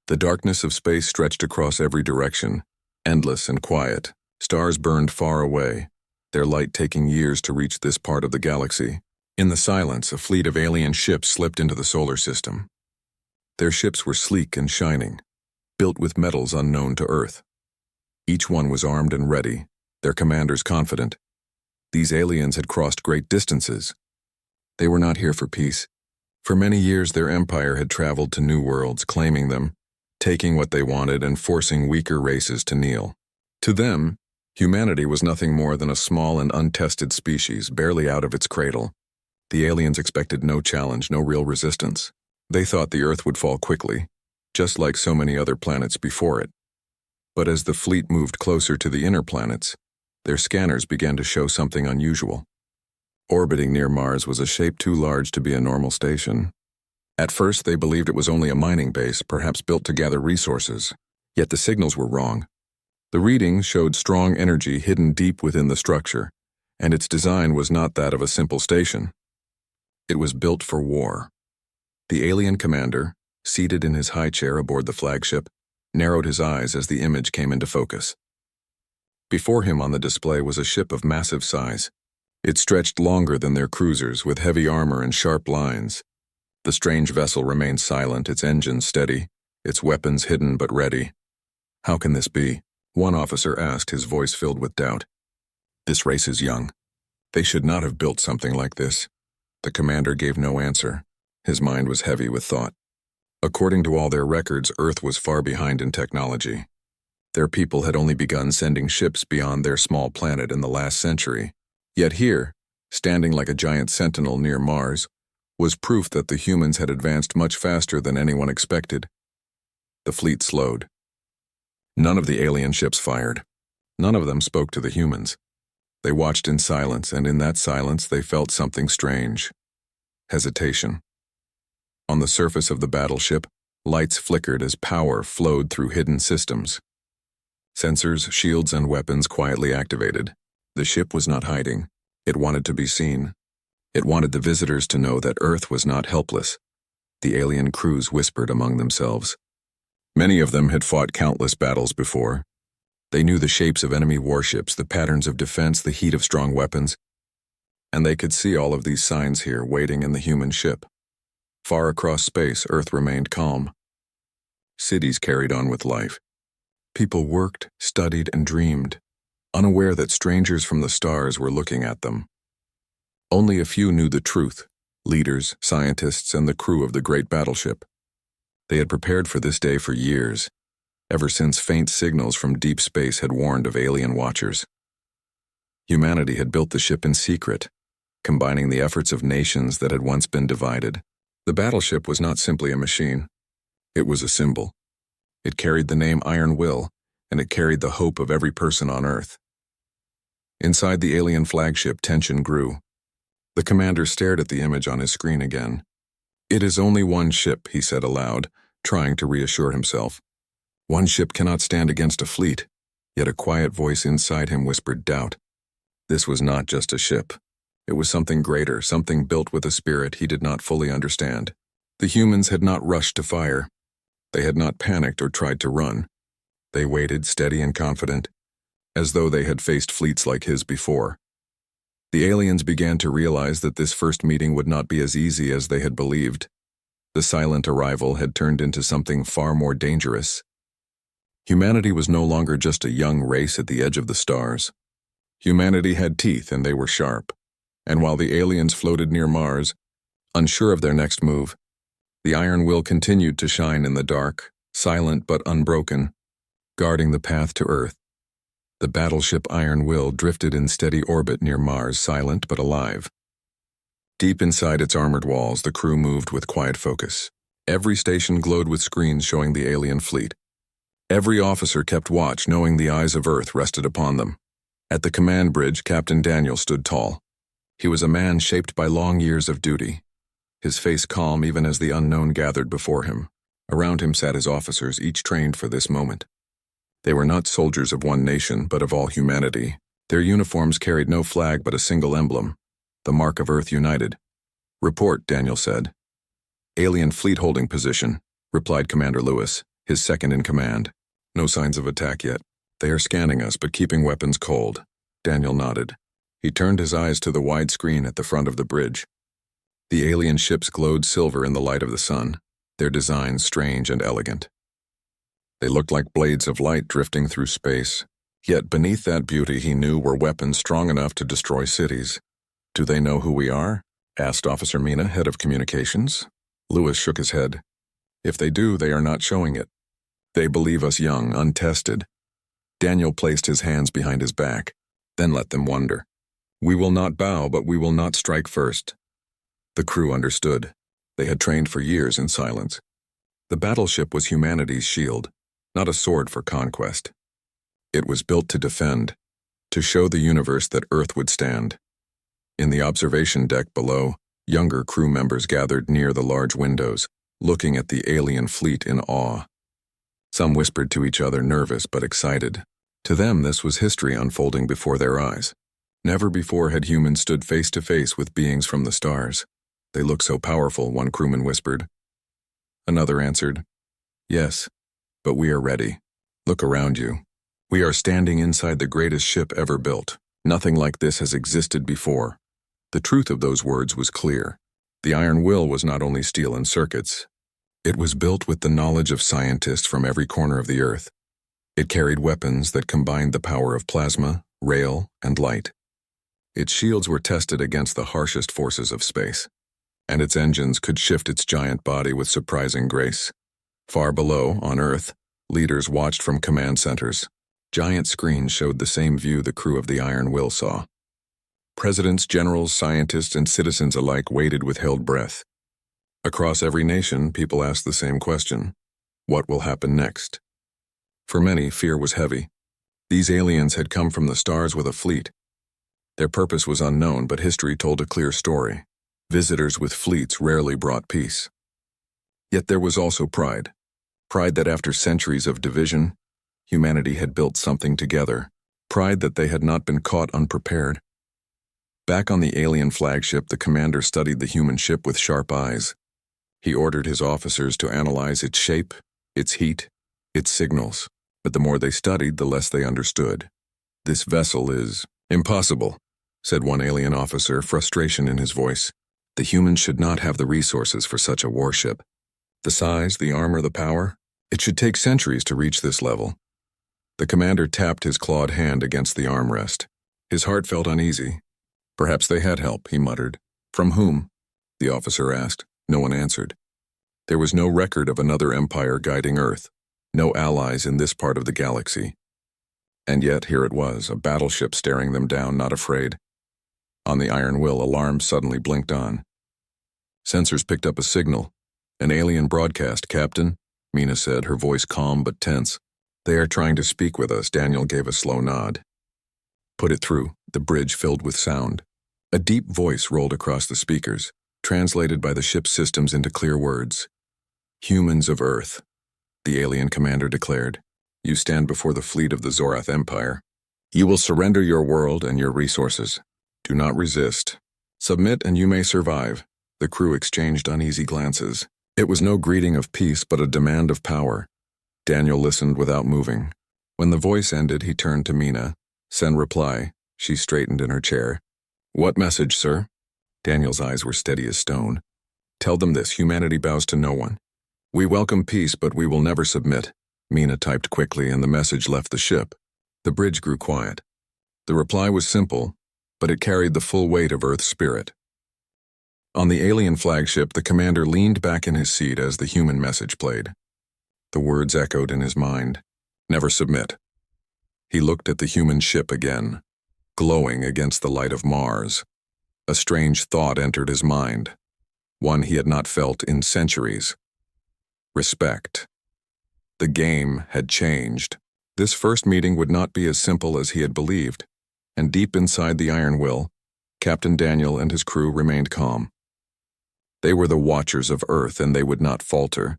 The darkness of space stretched across every direction, endless and quiet. Stars burned far away, their light taking years to reach this part of the galaxy. In the silence, a fleet of alien ships slipped into the solar system. Their ships were sleek and shining, built with metals unknown to Earth. Each one was armed and ready, their commanders confident. These aliens had crossed great distances. They were not here for peace. For many years, their empire had traveled to new worlds, claiming them, taking what they wanted and forcing weaker races to kneel. To them, humanity was nothing more than a small and untested species, barely out of its cradle. The aliens expected no challenge, no real resistance. They thought the Earth would fall quickly, just like so many other planets before it. But as the fleet moved closer to the inner planets, their scanners began to show something unusual. Orbiting near Mars was a shape too large to be a normal station. At first, they believed it was only a mining base, perhaps built to gather resources. Yet the signals were wrong. The readings showed strong energy hidden deep within the structure, and its design was not that of a simple station. It was built for war. The alien commander, seated in his high chair aboard the flagship, narrowed his eyes as the image came into focus. Before him on the display was a ship of massive size. It stretched longer than their cruisers, with heavy armor and sharp lines. The strange vessel remained silent, its engines steady, its weapons hidden but ready. "How can this be?" one officer asked, his voice filled with doubt. "This race is young. They should not have built something like this." The commander gave no answer. His mind was heavy with thought. According to all their records, Earth was far behind in technology. Their people had only begun sending ships beyond their small planet in the last century. Yet here, standing like a giant sentinel near Mars, was proof that the humans had advanced much faster than anyone expected. The fleet slowed. None of the alien ships fired. None of them spoke to the humans. They watched in silence, and in that silence they felt something strange. Hesitation. On the surface of the battleship, lights flickered as power flowed through hidden systems. Sensors, shields, and weapons quietly activated. The ship was not hiding. It wanted to be seen. It wanted the visitors to know that Earth was not helpless. The alien crews whispered among themselves. Many of them had fought countless battles before. They knew the shapes of enemy warships, the patterns of defense, the heat of strong weapons. And they could see all of these signs here, waiting in the human ship. Far across space, Earth remained calm. Cities carried on with life. People worked, studied, and dreamed, unaware that strangers from the stars were looking at them. Only a few knew the truth: leaders, scientists, and the crew of the great battleship. They had prepared for this day for years, ever since faint signals from deep space had warned of alien watchers. Humanity had built the ship in secret, combining the efforts of nations that had once been divided. The battleship was not simply a machine. It was a symbol. It carried the name Iron Will, and it carried the hope of every person on Earth. Inside the alien flagship, tension grew. The commander stared at the image on his screen again. "It is only one ship," he said aloud, trying to reassure himself. One ship cannot stand against a fleet, yet a quiet voice inside him whispered doubt. This was not just a ship. It was something greater, something built with a spirit he did not fully understand. The humans had not rushed to fire. They had not panicked or tried to run. They waited, steady and confident, as though they had faced fleets like his before. The aliens began to realize that this first meeting would not be as easy as they had believed. The silent arrival had turned into something far more dangerous. Humanity was no longer just a young race at the edge of the stars. Humanity had teeth, and they were sharp. And while the aliens floated near Mars, unsure of their next move, the Iron Will continued to shine in the dark, silent but unbroken, guarding the path to Earth. The battleship Iron Will drifted in steady orbit near Mars, silent but alive. Deep inside its armored walls, the crew moved with quiet focus. Every station glowed with screens showing the alien fleet. Every officer kept watch, knowing the eyes of Earth rested upon them. At the command bridge, Captain Daniel stood tall. He was a man shaped by long years of duty, his face calm even as the unknown gathered before him. Around him sat his officers, each trained for this moment. They were not soldiers of one nation, but of all humanity. Their uniforms carried no flag but a single emblem, the mark of Earth United. "Report," Daniel said. "Alien fleet holding position," replied Commander Lewis. his second in command. No signs of attack yet. They are scanning us, but keeping weapons cold. Daniel nodded. He turned his eyes to the wide screen at the front of the bridge. The alien ships glowed silver in the light of the sun, their designs strange and elegant. They looked like blades of light drifting through space. Yet beneath that beauty he knew were weapons strong enough to destroy cities. "Do they know who we are?" asked Officer Mina, head of communications. Lewis shook his head. "If they do, they are not showing it. They believe us young, untested." Daniel placed his hands behind his back, then let them wonder. "We will not bow, but we will not strike first." The crew understood. They had trained for years in silence. The battleship was humanity's shield, not a sword for conquest. It was built to defend, to show the universe that Earth would stand. In the observation deck below, younger crew members gathered near the large windows, looking at the alien fleet in awe. Some whispered to each other, nervous but excited. To them, this was history unfolding before their eyes. Never before had humans stood face to face with beings from the stars. "They look so powerful," one crewman whispered. Another answered, "Yes, but we are ready. Look around you. We are standing inside the greatest ship ever built. Nothing like this has existed before." The truth of those words was clear. The Iron Will was not only steel and circuits. It was built with the knowledge of scientists from every corner of the Earth. It carried weapons that combined the power of plasma, rail, and light. Its shields were tested against the harshest forces of space, and its engines could shift its giant body with surprising grace. Far below, on Earth, leaders watched from command centers. Giant screens showed the same view the crew of the Iron Will saw. Presidents, generals, scientists, and citizens alike waited with held breath. Across every nation, people asked the same question: what will happen next? For many, fear was heavy. These aliens had come from the stars with a fleet. Their purpose was unknown, but history told a clear story. Visitors with fleets rarely brought peace. Yet there was also pride. Pride that after centuries of division, humanity had built something together. Pride that they had not been caught unprepared. Back on the alien flagship, the commander studied the human ship with sharp eyes. He ordered his officers to analyze its shape, its heat, its signals. But the more they studied, the less they understood. "This vessel is impossible," said one alien officer, frustration in his voice. "The humans should not have the resources for such a warship. The size, the armor, the power. It should take centuries to reach this level." The commander tapped his clawed hand against the armrest. His heart felt uneasy. "Perhaps they had help," he muttered. "From whom?" the officer asked. No one answered. There was no record of another empire guiding Earth, no allies in this part of the galaxy. And yet here it was, a battleship staring them down, not afraid. On the Iron Will, alarms suddenly blinked on. Sensors picked up a signal. "An alien broadcast, Captain," Mina said, her voice calm but tense. "They are trying to speak with us." Daniel gave a slow nod. "Put it through." The bridge filled with sound. A deep voice rolled across the speakers, translated by the ship's systems into clear words. "Humans of Earth," the alien commander declared, "you stand before the fleet of the Zorath Empire. You will surrender your world and your resources. Do not resist. Submit and you may survive." The crew exchanged uneasy glances. It was no greeting of peace, but a demand of power. Daniel listened without moving. When the voice ended, he turned to Mina. "Send reply." She straightened in her chair. "What message, sir?" Daniel's eyes were steady as stone. "Tell them this: humanity bows to no one. We welcome peace, but we will never submit." Mina typed quickly, and the message left the ship. The bridge grew quiet. The reply was simple, but it carried the full weight of Earth's spirit. On the alien flagship, the commander leaned back in his seat as the human message played. The words echoed in his mind: "Never submit." He looked at the human ship again, glowing against the light of Mars. A strange thought entered his mind, one he had not felt in centuries. Respect. The game had changed. This first meeting would not be as simple as he had believed, and deep inside the Iron Will, Captain Daniel and his crew remained calm. They were the watchers of Earth, and they would not falter.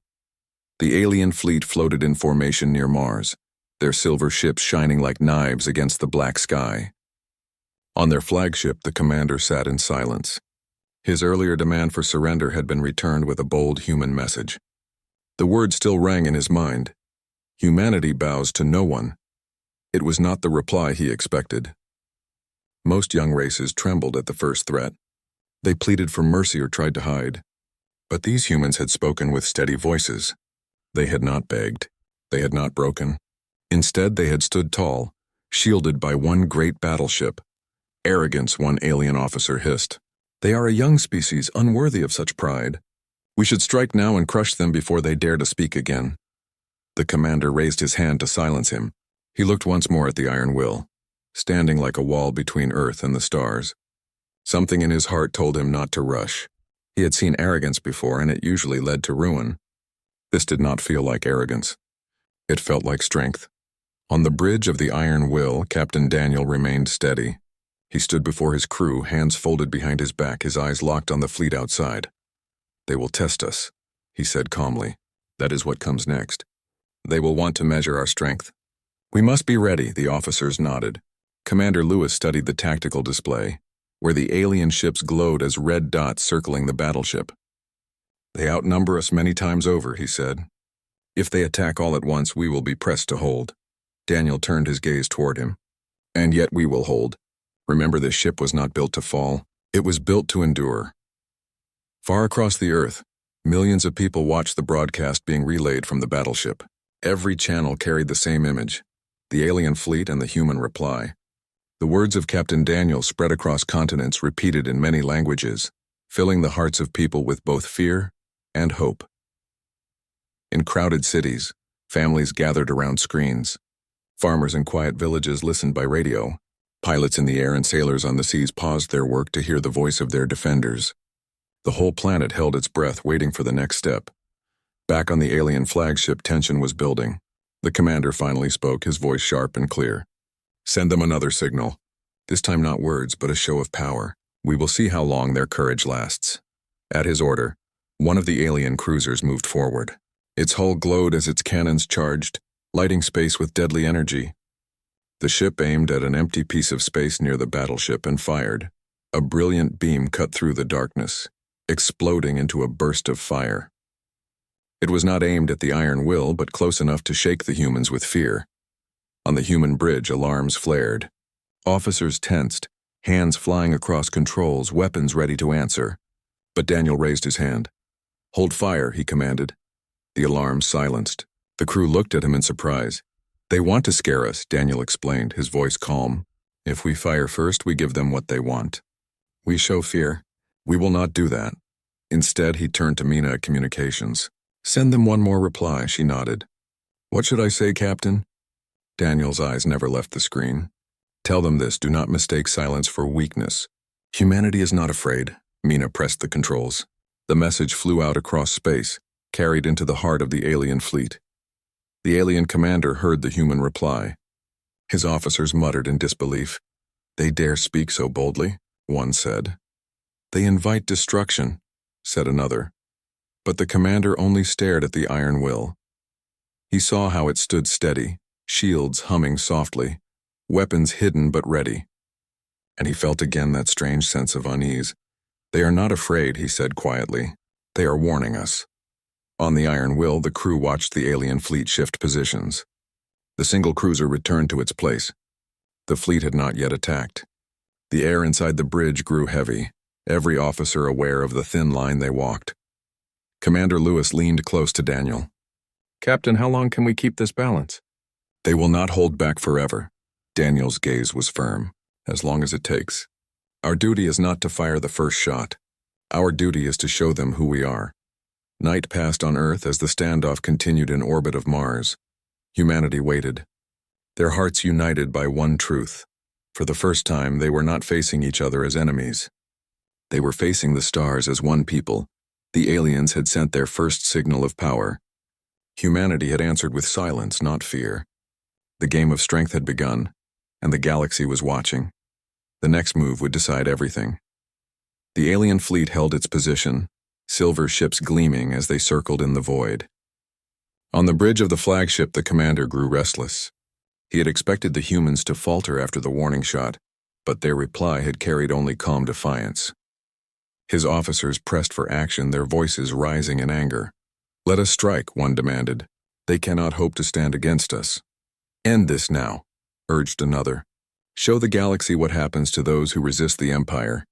The alien fleet floated in formation near Mars, their silver ships shining like knives against the black sky. On their flagship, the commander sat in silence. His earlier demand for surrender had been returned with a bold human message. The words still rang in his mind: Humanity bows to no one. It was not the reply he expected. Most young races trembled at the first threat. They pleaded for mercy or tried to hide. But these humans had spoken with steady voices. They had not begged. They had not broken. Instead, they had stood tall, shielded by one great battleship. Arrogance, one alien officer hissed. They are a young species, unworthy of such pride. We should strike now and crush them before they dare to speak again. The commander raised his hand to silence him. He looked once more at the iron will, standing like a wall between Earth and the stars. Something in his heart told him not to rush. He had seen arrogance before, and it usually led to ruin. This did not feel like arrogance. It felt like strength. On the bridge of the iron will, Captain Daniel remained steady. He stood before his crew, hands folded behind his back, his eyes locked on the fleet outside. They will test us, he said calmly. That is what comes next. They will want to measure our strength. We must be ready, the officers nodded. Commander Lewis studied the tactical display, where the alien ships glowed as red dots circling the battleship. They outnumber us many times over, he said. If they attack all at once, we will be pressed to hold. Daniel turned his gaze toward him. And yet we will hold. Remember, this ship was not built to fall. It was built to endure. Far across the Earth, millions of people watched the broadcast being relayed from the battleship. Every channel carried the same image, the alien fleet and the human reply. The words of Captain Daniel spread across continents, repeated in many languages, filling the hearts of people with both fear and hope. In crowded cities, families gathered around screens. Farmers in quiet villages listened by radio. Pilots in the air and sailors on the seas paused their work to hear the voice of their defenders. The whole planet held its breath, waiting for the next step. Back on the alien flagship, tension was building. The commander finally spoke, his voice sharp and clear. Send them another signal. This time not words, but a show of power. We will see how long their courage lasts. At his order, one of the alien cruisers moved forward. Its hull glowed as its cannons charged, lighting space with deadly energy. The ship aimed at an empty piece of space near the battleship and fired. A brilliant beam cut through the darkness, exploding into a burst of fire. It was not aimed at the iron will, but close enough to shake the humans with fear. On the human bridge, alarms flared. Officers tensed, hands flying across controls, weapons ready to answer. But Daniel raised his hand. Hold fire, he commanded. The alarm silenced. The crew looked at him in surprise. They want to scare us, Daniel explained, his voice calm. If we fire first, we give them what they want. We show fear. We will not do that. Instead, he turned to Mina at communications. Send them one more reply, she nodded. What should I say, Captain? Daniel's eyes never left the screen. Tell them this, do not mistake silence for weakness. Humanity is not afraid. Mina pressed the controls. The message flew out across space, carried into the heart of the alien fleet. The alien commander heard the human reply. His officers muttered in disbelief. They dare speak so boldly, one said. They invite destruction, said another. But the commander only stared at the iron will. He saw how it stood steady, shields humming softly, weapons hidden but ready. And he felt again that strange sense of unease. They are not afraid, he said quietly. They are warning us. On the iron will, the crew watched the alien fleet shift positions. The single cruiser returned to its place. The fleet had not yet attacked. The air inside the bridge grew heavy, every officer aware of the thin line they walked. Commander Lewis leaned close to Daniel. Captain, how long can we keep this balance? They will not hold back forever. Daniel's gaze was firm. As long as it takes. Our duty is not to fire the first shot. Our duty is to show them who we are. Night passed on Earth as the standoff continued in orbit of Mars. Humanity waited. Their hearts united by one truth. For the first time, they were not facing each other as enemies. They were facing the stars as one people. The aliens had sent their first signal of power. Humanity had answered with silence, not fear. The game of strength had begun, and the galaxy was watching. The next move would decide everything. The alien fleet held its position, silver ships gleaming as they circled in the void. On the bridge of the flagship, the commander grew restless. He had expected the humans to falter after the warning shot, but their reply had carried only calm defiance. His officers pressed for action, their voices rising in anger. Let us strike, one demanded. They cannot hope to stand against us. End this now, urged another. Show the galaxy what happens to those who resist the Empire.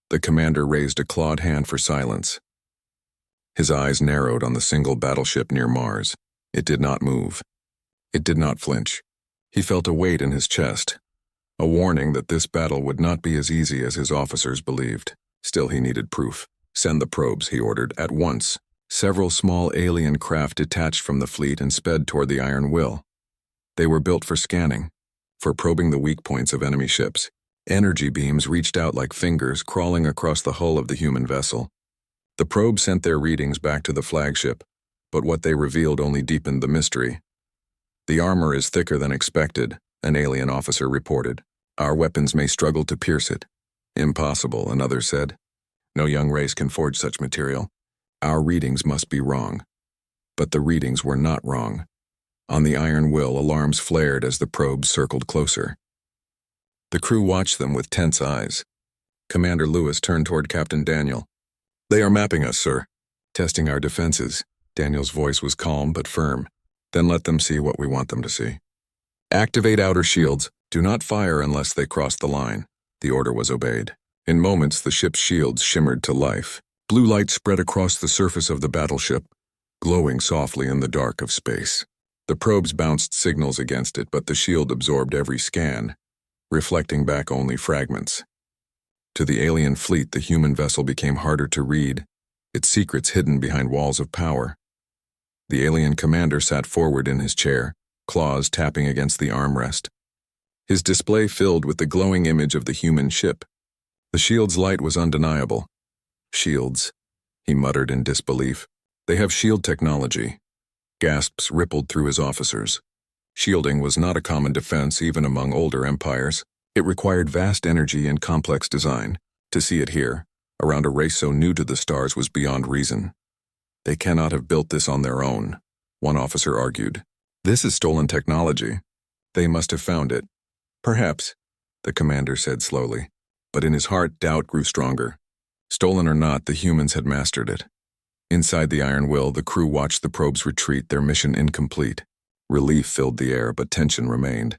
The commander raised a clawed hand for silence. His eyes narrowed on the single battleship near Mars. It did not move. It did not flinch. He felt a weight in his chest, a warning that this battle would not be as easy as his officers believed. Still, he needed proof. Send the probes, he ordered, at once. Several small alien craft detached from the fleet and sped toward the Iron Will. They were built for scanning, for probing the weak points of enemy ships. Energy beams reached out like fingers, crawling across the hull of the human vessel. The probes sent their readings back to the flagship, but what they revealed only deepened the mystery. The armor is thicker than expected, an alien officer reported. Our weapons may struggle to pierce it. Impossible, another said. No young race can forge such material. Our readings must be wrong. But the readings were not wrong. On the Iron Will, alarms flared as the probes circled closer. The crew watched them with tense eyes. Commander Lewis turned toward Captain Daniel. They are mapping us, sir. Testing our defenses. Daniel's voice was calm but firm. Then let them see what we want them to see. Activate outer shields. Do not fire unless they cross the line. The order was obeyed. In moments, the ship's shields shimmered to life. Blue light spread across the surface of the battleship, glowing softly in the dark of space. The probes bounced signals against it, but the shield absorbed every scan, reflecting back only fragments. To the alien fleet, the human vessel became harder to read, its secrets hidden behind walls of power. The alien commander sat forward in his chair, claws tapping against the armrest. His display filled with the glowing image of the human ship. The shield's light was undeniable. Shields, he muttered in disbelief. They have shield technology. Gasps rippled through his officers. Shielding was not a common defense even among older empires. It required vast energy and complex design. To see it here, around a race so new to the stars, was beyond reason. They cannot have built this on their own, one officer argued. This is stolen technology. They must have found it. Perhaps, the commander said slowly, but in his heart doubt grew stronger. Stolen or not, the humans had mastered it. Inside the Iron Will, the crew watched the probes retreat, their mission incomplete. Relief filled the air, but tension remained.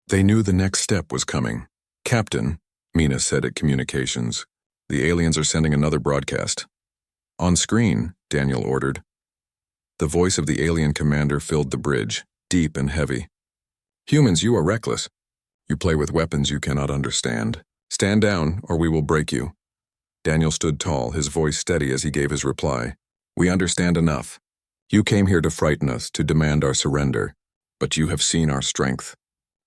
They knew the next step was coming. Captain, Mina said at communications, the aliens are sending another broadcast. On screen, Daniel ordered. The voice of the alien commander filled the bridge, deep and heavy. Humans, you are reckless. You play with weapons you cannot understand. Stand down, or we will break you. Daniel stood tall, his voice steady as he gave his reply. We understand enough. You came here to frighten us, to demand our surrender, but you have seen our strength.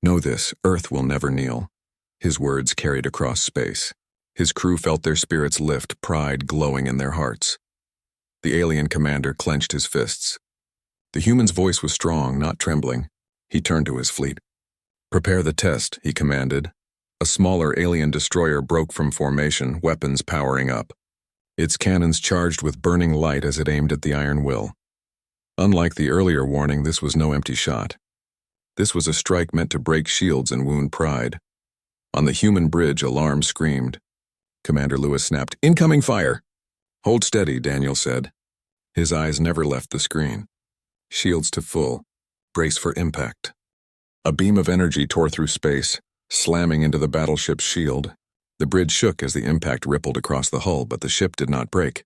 Know this, Earth will never kneel. His words carried across space. His crew felt their spirits lift, pride glowing in their hearts. The alien commander clenched his fists. The human's voice was strong, not trembling. He turned to his fleet. Prepare the test, he commanded. A smaller alien destroyer broke from formation, weapons powering up. Its cannons charged with burning light as it aimed at the Iron Will. Unlike the earlier warning, this was no empty shot. This was a strike meant to break shields and wound pride. On the human bridge, alarm screamed. Commander Lewis snapped, "Incoming fire!" "Hold steady," Daniel said. His eyes never left the screen. Shields to full. Brace for impact. A beam of energy tore through space, slamming into the battleship's shield. The bridge shook as the impact rippled across the hull, but the ship did not break.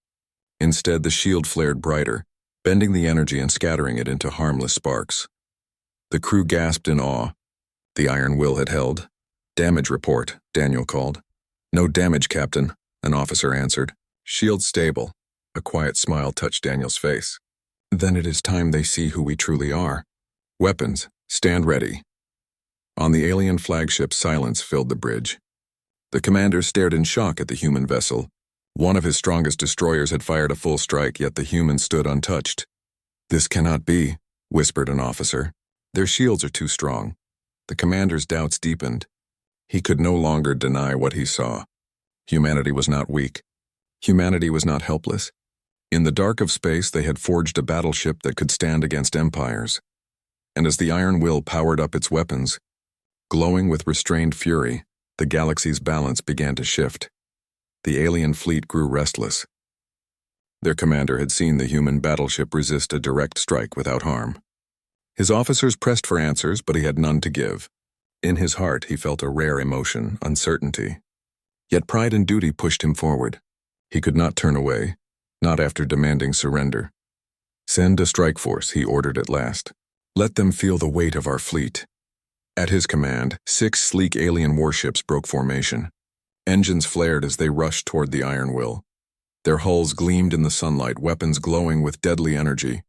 Instead, the shield flared brighter, bending the energy and scattering it into harmless sparks. The crew gasped in awe. The Iron Will had held. "Damage report," Daniel called. "No damage, Captain," an officer answered. "Shield stable." A quiet smile touched Daniel's face. "Then it is time they see who we truly are. Weapons, stand ready." On the alien flagship, silence filled the bridge. The commander stared in shock at the human vessel. One of his strongest destroyers had fired a full strike, yet the human stood untouched. "This cannot be," whispered an officer. "Their shields are too strong." The commander's doubts deepened. He could no longer deny what he saw. Humanity was not weak. Humanity was not helpless. In the dark of space, they had forged a battleship that could stand against empires. And as the Iron Will powered up its weapons, glowing with restrained fury, the galaxy's balance began to shift. The alien fleet grew restless. Their commander had seen the human battleship resist a direct strike without harm. His officers pressed for answers, but he had none to give. In his heart, he felt a rare emotion, uncertainty. Yet pride and duty pushed him forward. He could not turn away, not after demanding surrender. "Send a strike force," he ordered at last. "Let them feel the weight of our fleet." At his command, 6 sleek alien warships broke formation. Engines flared as they rushed toward the Iron Will. Their hulls gleamed in the sunlight, weapons glowing with deadly energy.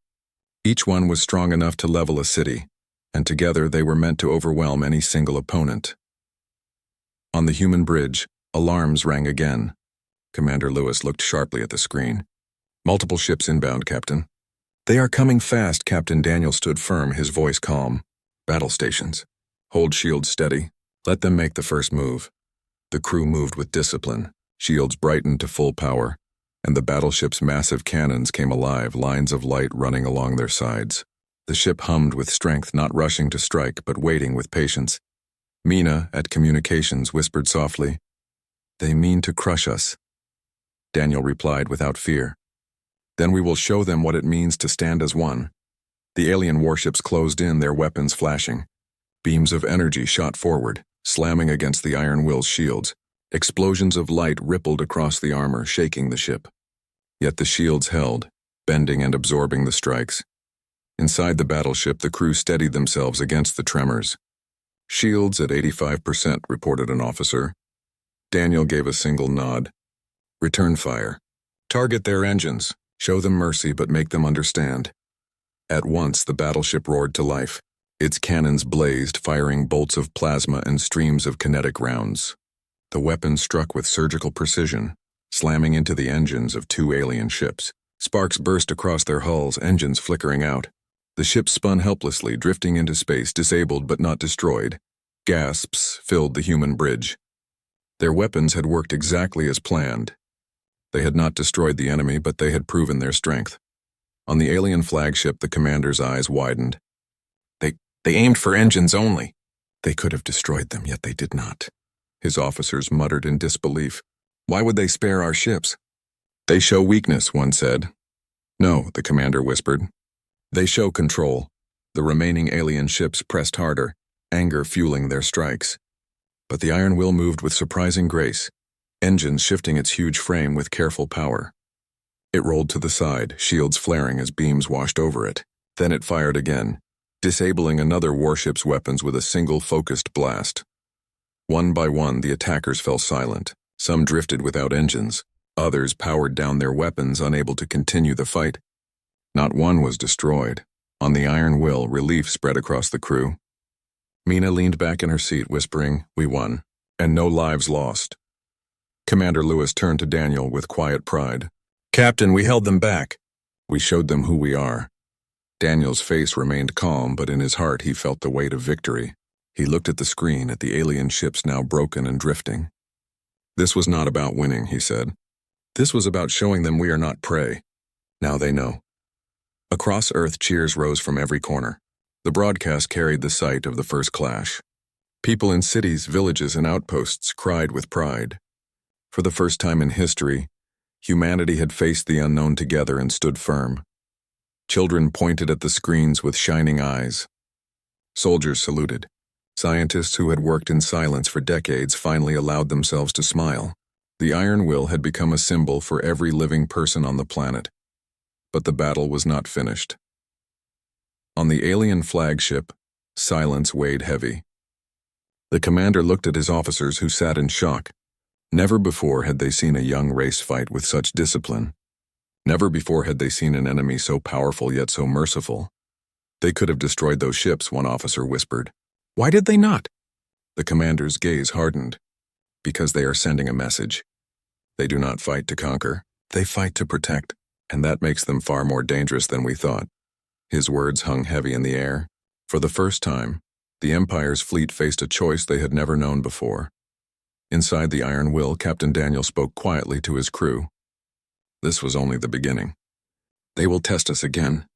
Each one was strong enough to level a city, and together they were meant to overwhelm any single opponent. On the human bridge, alarms rang again. Commander Lewis looked sharply at the screen. "Multiple ships inbound, Captain." "They are coming fast." Captain Daniel stood firm, his voice calm. "Battle stations. Hold shields steady. Let them make the first move." The crew moved with discipline. Shields brightened to full power, and the battleship's massive cannons came alive, lines of light running along their sides. The ship hummed with strength, not rushing to strike, but waiting with patience. Mina, at communications, whispered softly, "They mean to crush us." Daniel replied without fear, "Then we will show them what it means to stand as one." The alien warships closed in, their weapons flashing. Beams of energy shot forward, slamming against the Iron Will's shields. Explosions of light rippled across the armor, shaking the ship. Yet the shields held, bending and absorbing the strikes. Inside the battleship, the crew steadied themselves against the tremors. "Shields at 85%, reported an officer. Daniel gave a single nod. "Return fire. Target their engines. Show them mercy, but make them understand." At once, the battleship roared to life. Its cannons blazed, firing bolts of plasma and streams of kinetic rounds. The weapons struck with surgical precision, slamming into the engines of 2 alien ships. Sparks burst across their hulls, engines flickering out. The ship spun helplessly, drifting into space, disabled but not destroyed. Gasps filled the human bridge. Their weapons had worked exactly as planned. They had not destroyed the enemy, but they had proven their strength. On the alien flagship, the commander's eyes widened. They aimed for engines only. They could have destroyed them, yet they did not. His officers muttered in disbelief. "Why would they spare our ships?" "They show weakness," one said. "No," the commander whispered. "They show control." The remaining alien ships pressed harder, anger fueling their strikes. But the Iron Will moved with surprising grace, engines shifting its huge frame with careful power. It rolled to the side, shields flaring as beams washed over it. Then it fired again, disabling another warship's weapons with a single focused blast. One by one, the attackers fell silent. Some drifted without engines. Others powered down their weapons, unable to continue the fight. Not one was destroyed. On the Iron Will, relief spread across the crew. Mina leaned back in her seat, whispering, "We won, and no lives lost." Commander Lewis turned to Daniel with quiet pride. "Captain, we held them back. We showed them who we are." Daniel's face remained calm, but in his heart he felt the weight of victory. He looked at the screen, at the alien ships now broken and drifting. "This was not about winning," he said. "This was about showing them we are not prey. Now they know." Across Earth, cheers rose from every corner. The broadcast carried the sight of the first clash. People in cities, villages, and outposts cried with pride. For the first time in history, humanity had faced the unknown together and stood firm. Children pointed at the screens with shining eyes. Soldiers saluted. Scientists who had worked in silence for decades finally allowed themselves to smile. The Iron Will had become a symbol for every living person on the planet. But the battle was not finished. On the alien flagship, silence weighed heavy. The commander looked at his officers, who sat in shock. Never before had they seen a young race fight with such discipline. Never before had they seen an enemy so powerful yet so merciful. "They could have destroyed those ships," one officer whispered. "Why did they not?" The commander's gaze hardened. "Because they are sending a message. They do not fight to conquer. They fight to protect, and that makes them far more dangerous than we thought." His words hung heavy in the air. For the first time, the Empire's fleet faced a choice they had never known before. Inside the Iron Will, Captain Daniel spoke quietly to his crew. "This was only the beginning. They will test us again,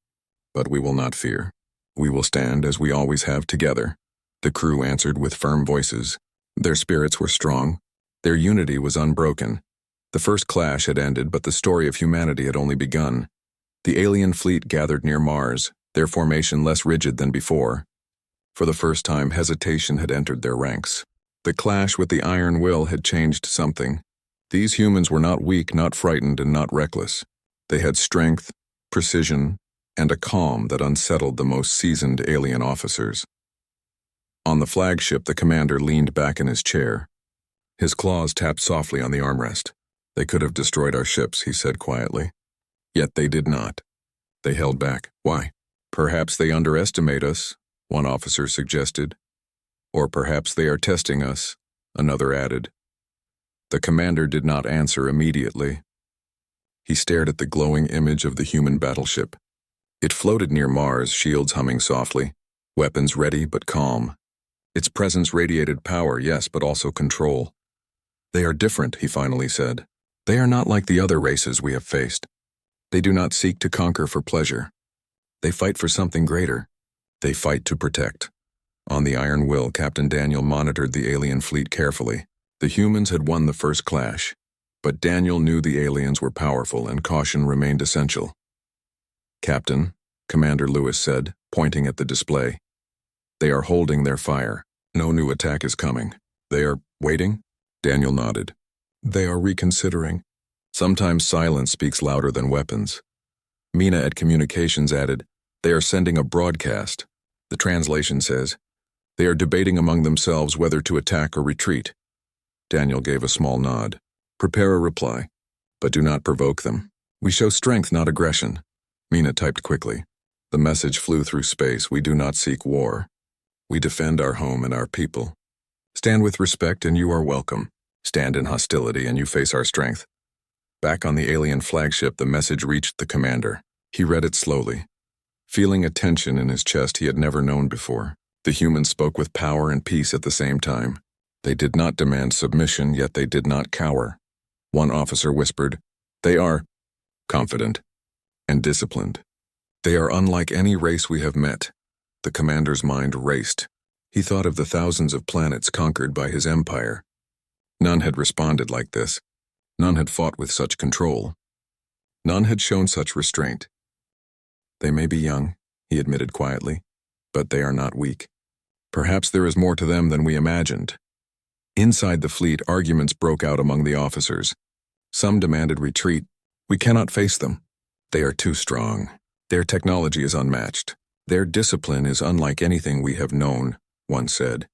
but we will not fear. We will stand as we always have, together." The crew answered with firm voices. Their spirits were strong. Their unity was unbroken. The first clash had ended, but the story of humanity had only begun. The alien fleet gathered near Mars, their formation less rigid than before. For the first time, hesitation had entered their ranks. The clash with the iron will had changed something. These humans were not weak, not frightened, and not reckless. They had strength, precision, and a calm that unsettled the most seasoned alien officers. On the flagship, the commander leaned back in his chair. His claws tapped softly on the armrest. "They could have destroyed our ships," he said quietly. Yet they did not. They held back. Why? "Perhaps they underestimate us," one officer suggested. "Or perhaps they are testing us," another added. The commander did not answer immediately. He stared at the glowing image of the human battleship. It floated near Mars, shields humming softly, weapons ready but calm. Its presence radiated power, yes, but also control. "They are different," he finally said. "They are not like the other races we have faced. They do not seek to conquer for pleasure. They fight for something greater. They fight to protect." On the Iron Will, Captain Daniel monitored the alien fleet carefully. The humans had won the first clash, but Daniel knew the aliens were powerful and caution remained essential. "Captain," Commander Lewis said, pointing at the display. "They are holding their fire. No new attack is coming. They are waiting?" Daniel nodded. "They are reconsidering. Sometimes silence speaks louder than weapons." Mina at Communications added, "They are sending a broadcast. The translation says, they are debating among themselves whether to attack or retreat." Daniel gave a small nod. "Prepare a reply, but do not provoke them. We show strength, not aggression." Mina typed quickly. The message flew through space. "We do not seek war. We defend our home and our people. Stand with respect and you are welcome. Stand in hostility and you face our strength." Back on the alien flagship, the message reached the commander. He read it slowly, feeling a tension in his chest he had never known before. The humans spoke with power and peace at the same time. They did not demand submission, yet they did not cower. One officer whispered, "They are confident and disciplined. They are unlike any race we have met." The commander's mind raced. He thought of the thousands of planets conquered by his empire. None had responded like this. None had fought with such control. None had shown such restraint. "They may be young," he admitted quietly, "but they are not weak. Perhaps there is more to them than we imagined." Inside the fleet, arguments broke out among the officers. Some demanded retreat. "We cannot face them. They are too strong. Their technology is unmatched. Their discipline is unlike anything we have known," one said.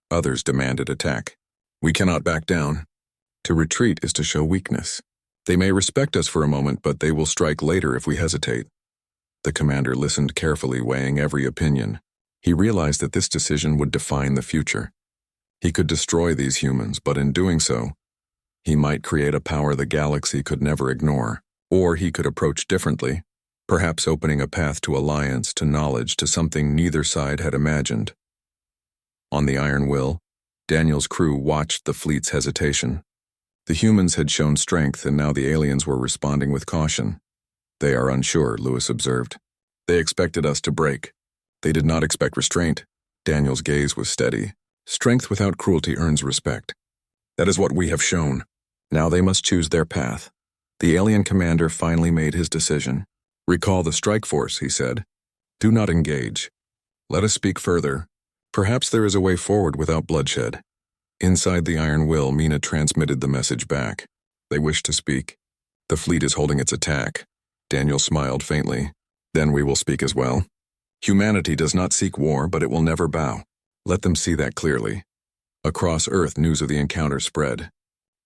Others demanded attack. "We cannot back down. To retreat is to show weakness. They may respect us for a moment, but they will strike later if we hesitate." The commander listened carefully, weighing every opinion. He realized that this decision would define the future. He could destroy these humans, but in doing so, he might create a power the galaxy could never ignore. Or he could approach differently, perhaps opening a path to alliance, to knowledge, to something neither side had imagined. On the Iron Will, Daniel's crew watched the fleet's hesitation. The humans had shown strength, and now the aliens were responding with caution. "They are unsure," Lewis observed. "They expected us to break. They did not expect restraint." Daniel's gaze was steady. "Strength without cruelty earns respect. That is what we have shown. Now they must choose their path." The alien commander finally made his decision. "Recall the strike force," he said. "Do not engage. Let us speak further. Perhaps there is a way forward without bloodshed." Inside the Iron Will, Mina transmitted the message back. "They wish to speak. The fleet is holding its attack." Daniel smiled faintly. "Then we will speak as well. Humanity does not seek war, but it will never bow. Let them see that clearly." Across Earth, news of the encounter spread.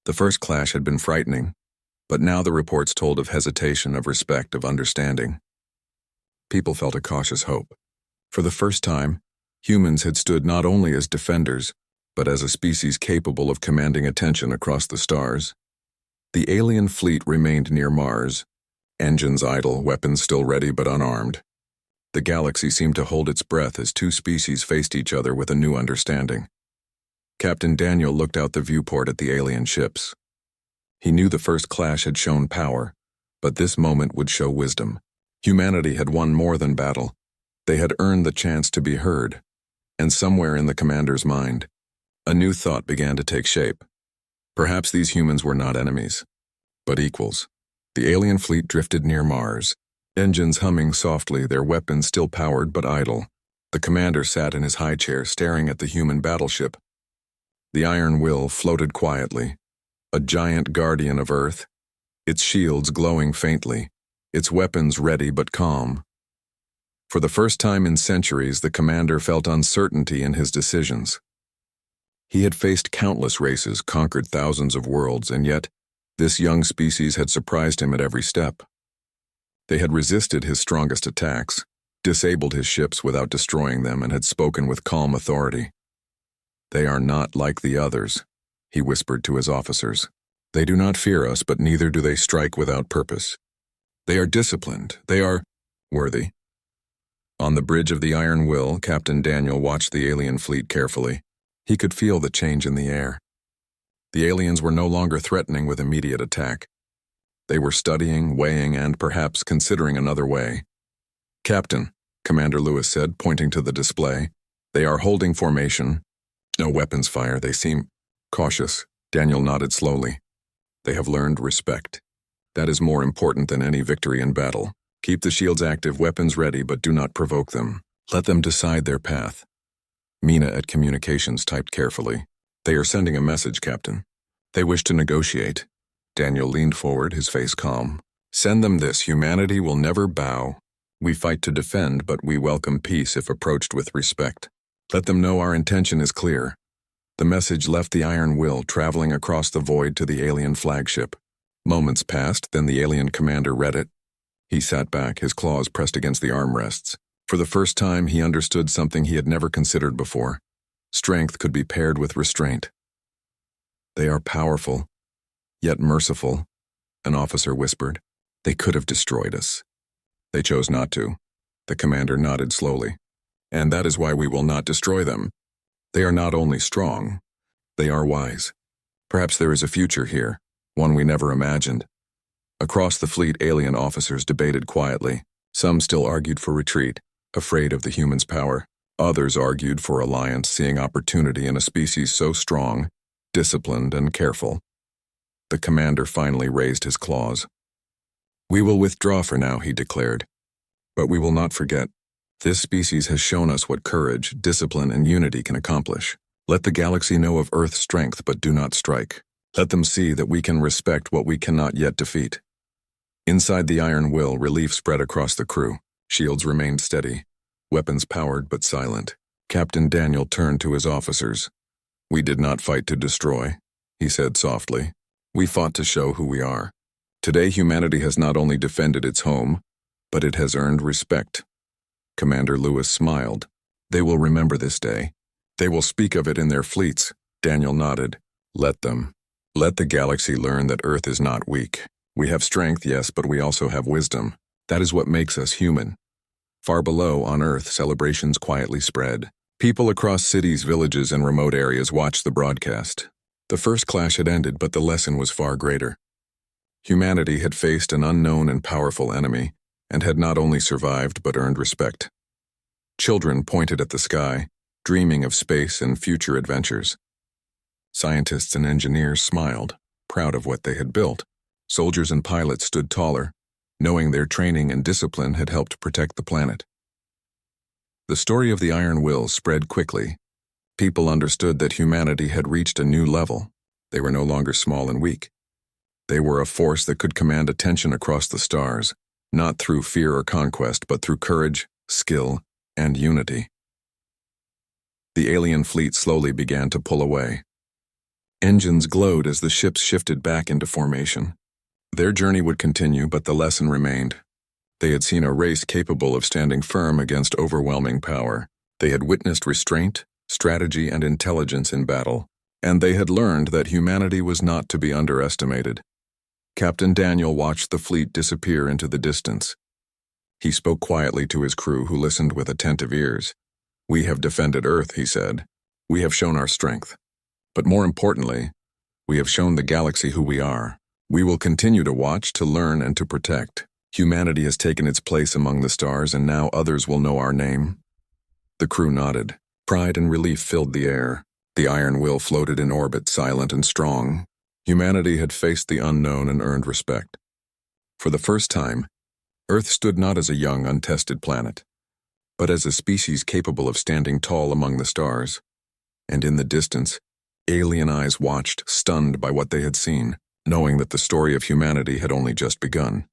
The first clash had been frightening, but now the reports told of hesitation, of respect, of understanding. People felt a cautious hope. For the first time, humans had stood not only as defenders, but as a species capable of commanding attention across the stars. The alien fleet remained near Mars, engines idle, weapons still ready but unarmed. The galaxy seemed to hold its breath as two species faced each other with a new understanding. Captain Daniel looked out the viewport at the alien ships. He knew the first clash had shown power, but this moment would show wisdom. Humanity had won more than battle. They had earned the chance to be heard. And somewhere in the commander's mind, a new thought began to take shape. Perhaps these humans were not enemies, but equals. The alien fleet drifted near Mars. Engines humming softly, their weapons still powered but idle. The commander sat in his high chair staring at the human battleship. The iron will floated quietly, a giant guardian of Earth, its shields glowing faintly, its weapons ready but calm. For the first time in centuries, the commander felt uncertainty in his decisions. He had faced countless races, conquered thousands of worlds, and yet this young species had surprised him at every step. They had resisted his strongest attacks, disabled his ships without destroying them, and had spoken with calm authority. "They are not like the others," he whispered to his officers. "They do not fear us, but neither do they strike without purpose. They are disciplined. They are worthy." On the bridge of the Iron Will, Captain Daniel watched the alien fleet carefully. He could feel the change in the air. The aliens were no longer threatening with immediate attack. They were studying, weighing, and perhaps considering another way. "Captain," Commander Lewis said, pointing to the display, "they are holding formation. No weapons fire. They seem cautious." Daniel nodded slowly. "They have learned respect. That is more important than any victory in battle. Keep the shields active, weapons ready, but do not provoke them. Let them decide their path." Mina at Communications typed carefully. "They are sending a message, Captain. They wish to negotiate." Daniel leaned forward, his face calm. "Send them this: humanity will never bow. We fight to defend, but we welcome peace if approached with respect. Let them know our intention is clear." The message left the Iron Will, traveling across the void to the alien flagship. Moments passed, then the alien commander read it. He sat back, his claws pressed against the armrests. For the first time, he understood something he had never considered before. Strength could be paired with restraint. "They are powerful, yet merciful," an officer whispered. "They could have destroyed us. They chose not to." The commander nodded slowly. "And that is why we will not destroy them. They are not only strong, they are wise. Perhaps there is a future here, one we never imagined." Across the fleet, alien officers debated quietly. Some still argued for retreat, afraid of the humans' power. Others argued for alliance, seeing opportunity in a species so strong, disciplined, and careful. The commander finally raised his claws. "We will withdraw for now," he declared. "But we will not forget. This species has shown us what courage, discipline, and unity can accomplish. Let the galaxy know of Earth's strength, but do not strike. Let them see that we can respect what we cannot yet defeat." Inside the Iron Will, relief spread across the crew. Shields remained steady, weapons powered but silent. Captain Daniel turned to his officers. "We did not fight to destroy," he said softly. "We fought to show who we are. Today, humanity has not only defended its home, but it has earned respect." Commander Lewis smiled. "They will remember this day. They will speak of it in their fleets." Daniel nodded. "Let them. Let the galaxy learn that Earth is not weak. We have strength, yes, but we also have wisdom. That is what makes us human." Far below, on Earth, celebrations quietly spread. People across cities, villages, and remote areas watched the broadcast. The first clash had ended, but the lesson was far greater. Humanity had faced an unknown and powerful enemy, and had not only survived but earned respect. Children pointed at the sky, dreaming of space and future adventures. Scientists and engineers smiled, proud of what they had built. Soldiers and pilots stood taller, knowing their training and discipline had helped protect the planet. The story of the Iron Will spread quickly. People understood that humanity had reached a new level. They were no longer small and weak. They were a force that could command attention across the stars, not through fear or conquest, but through courage, skill, and unity. The alien fleet slowly began to pull away. Engines glowed as the ships shifted back into formation. Their journey would continue, but the lesson remained. They had seen a race capable of standing firm against overwhelming power. They had witnessed restraint, strategy, and intelligence in battle, and they had learned that humanity was not to be underestimated. Captain Daniel watched the fleet disappear into the distance. He spoke quietly to his crew, who listened with attentive ears. "We have defended Earth," he said. "We have shown our strength. But more importantly, we have shown the galaxy who we are. We will continue to watch, to learn, and to protect. Humanity has taken its place among the stars, and now others will know our name." The crew nodded. Pride and relief filled the air. The Iron Will floated in orbit, silent and strong. Humanity had faced the unknown and earned respect. For the first time, Earth stood not as a young, untested planet, but as a species capable of standing tall among the stars. And in the distance, alien eyes watched, stunned by what they had seen, knowing that the story of humanity had only just begun.